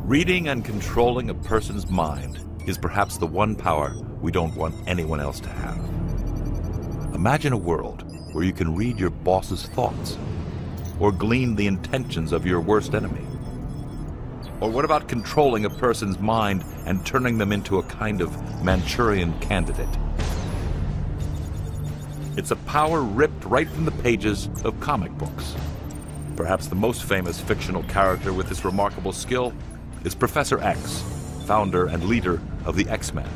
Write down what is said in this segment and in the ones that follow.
Reading and controlling a person's mind is perhaps the one power we don't want anyone else to have. Imagine a world where you can read your boss's thoughts, or glean the intentions of your worst enemy. Or what about controlling a person's mind and turning them into a kind of Manchurian candidate? It's a power ripped right from the pages of comic books. Perhaps the most famous fictional character with this remarkable skill is Professor X, founder and leader of the X-Men.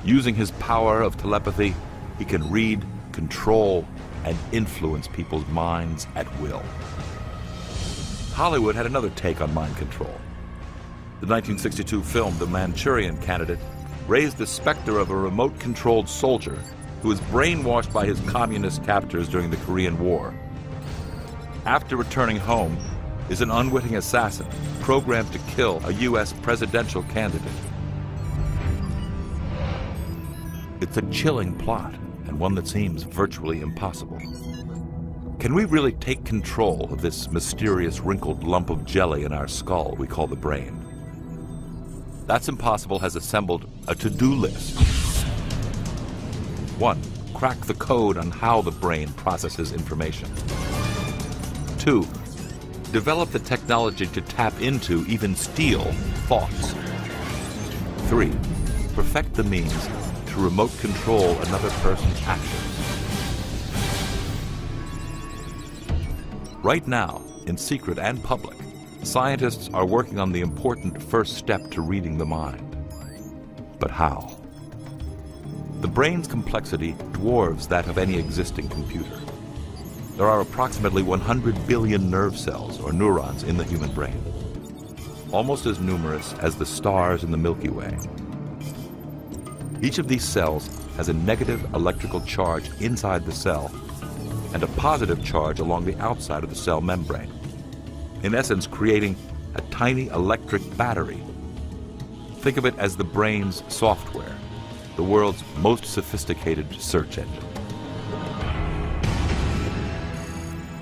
Using his power of telepathy, he can read, control, and influence people's minds at will. Hollywood had another take on mind control. The 1962 film The Manchurian Candidate raised the specter of a remote-controlled soldier who was brainwashed by his communist captors during the Korean War. After returning home, is an unwitting assassin programmed to kill a U.S. presidential candidate. It's a chilling plot, and one that seems virtually impossible. Can we really take control of this mysterious wrinkled lump of jelly in our skull we call the brain? That's Impossible has assembled a to-do list. 1. Crack the code on how the brain processes information. 2. Develop the technology to tap into, even steal, thoughts. 3. Perfect the means to remote control another person's actions. Right now, in secret and public, scientists are working on the important first step to reading the mind. But how? The brain's complexity dwarfs that of any existing computer. There are approximately 100 billion nerve cells, or neurons, in the human brain, almost as numerous as the stars in the Milky Way. Each of these cells has a negative electrical charge inside the cell and a positive charge along the outside of the cell membrane, in essence creating a tiny electric battery. Think of it as the brain's software, the world's most sophisticated search engine.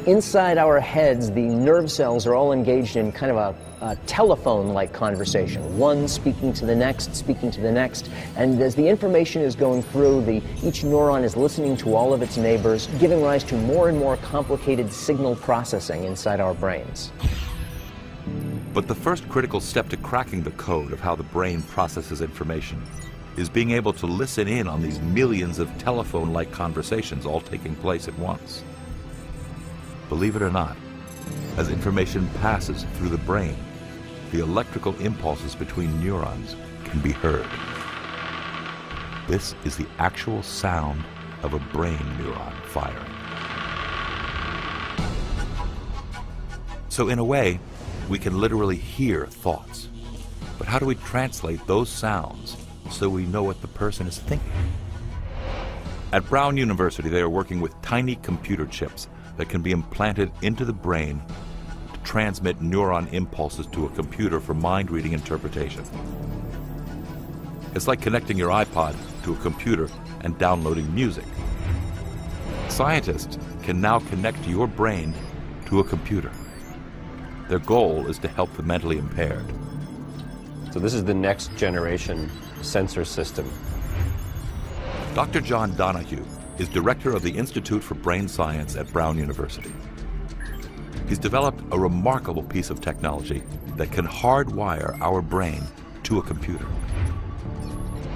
Inside our heads, the nerve cells are all engaged in kind of a telephone-like conversation, one speaking to the next, and as the information is going through, each neuron is listening to all of its neighbors, giving rise to more and more complicated signal processing inside our brains. But the first critical step to cracking the code of how the brain processes information is being able to listen in on these millions of telephone-like conversations all taking place at once. Believe it or not, As information passes through the brain, the electrical impulses between neurons can be heard. This is the actual sound of a brain neuron firing. So in a way, we can literally hear thoughts. But how do we translate those sounds so we know what the person is thinking? At Brown University, they are working with tiny computer chips that can be implanted into the brain to transmit neuron impulses to a computer for mind-reading interpretation. It's like connecting your iPod to a computer and downloading music. Scientists can now connect your brain to a computer. Their goal is to help the mentally impaired. So this is the next generation sensor system. Dr. John Donahue is director of the Institute for Brain Science at Brown University. He's developed a remarkable piece of technology that can hardwire our brain to a computer.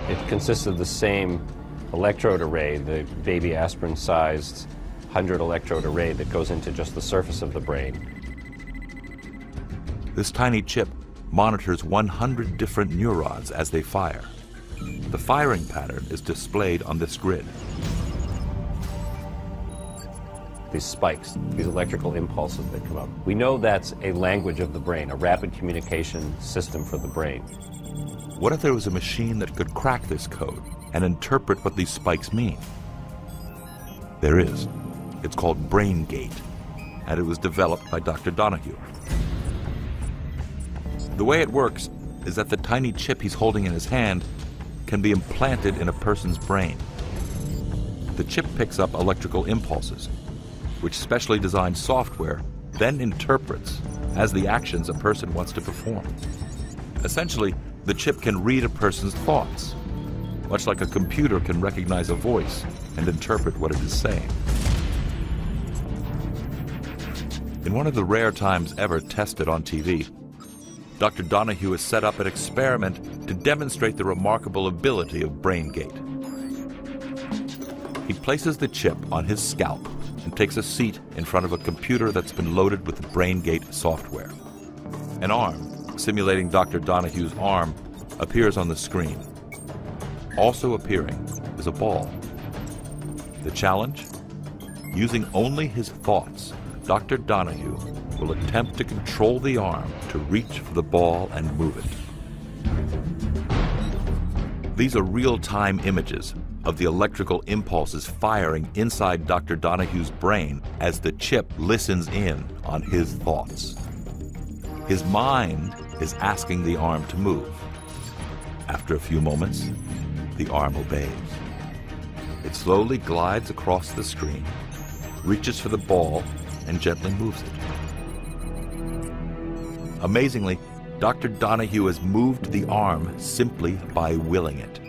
It consists of the same electrode array, the baby aspirin-sized 100-electrode array that goes into just the surface of the brain. This tiny chip monitors 100 different neurons as they fire. The firing pattern is displayed on this grid. These spikes, these electrical impulses that come up. We know that's a language of the brain, a rapid communication system for the brain. What if there was a machine that could crack this code and interpret what these spikes mean? There is. It's called BrainGate, and it was developed by Dr. Donahue. The way it works is that the tiny chip he's holding in his hand can be implanted in a person's brain. The chip picks up electrical impulses, which specially designed software then interprets as the actions a person wants to perform. Essentially, the chip can read a person's thoughts, much like a computer can recognize a voice and interpret what it is saying. In one of the rare times ever tested on TV, Dr. Donahue has set up an experiment to demonstrate the remarkable ability of BrainGate. He places the chip on his scalp and takes a seat in front of a computer that's been loaded with the BrainGate software. An arm, simulating Dr. Donahue's arm, appears on the screen. Also appearing is a ball. The challenge? Using only his thoughts, Dr. Donahue will attempt to control the arm to reach for the ball and move it. These are real-time images of the electrical impulses firing inside Dr. Donahue's brain as the chip listens in on his thoughts. His mind is asking the arm to move. After a few moments, the arm obeys. It slowly glides across the screen, reaches for the ball, and gently moves it. Amazingly, Dr. Donahue has moved the arm simply by willing it.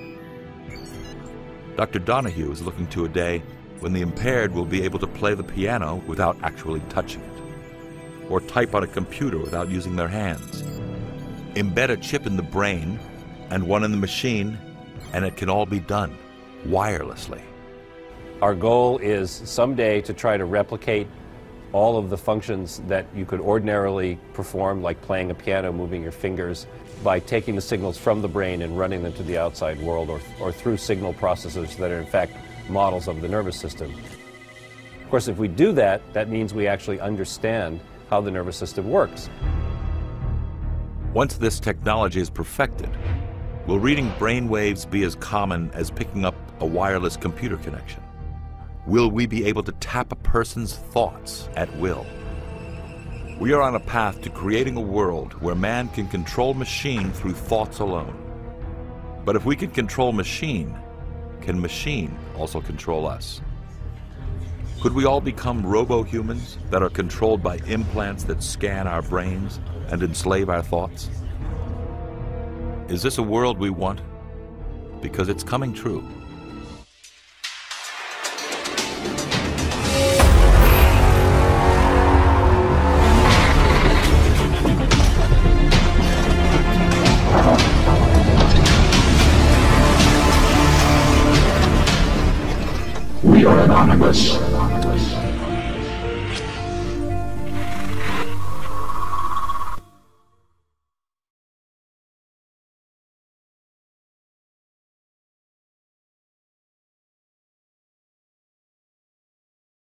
Dr. Donahue is looking to a day when the impaired will be able to play the piano without actually touching it, or type on a computer without using their hands. Embed a chip in the brain and one in the machine, and it can all be done wirelessly. Our goal is someday to try to replicate all of the functions that you could ordinarily perform, like playing a piano, moving your fingers, by taking the signals from the brain and running them to the outside world, or through signal processors that are in fact models of the nervous system. Of course, if we do that, that means we actually understand how the nervous system works. Once this technology is perfected, will reading brain waves be as common as picking up a wireless computer connection? Will we be able to tap a person's thoughts at will? We are on a path to creating a world where man can control machine through thoughts alone. But if we can control machine, can machine also control us? Could we all become robo-humans that are controlled by implants that scan our brains and enslave our thoughts? Is this a world we want? Because it's coming true.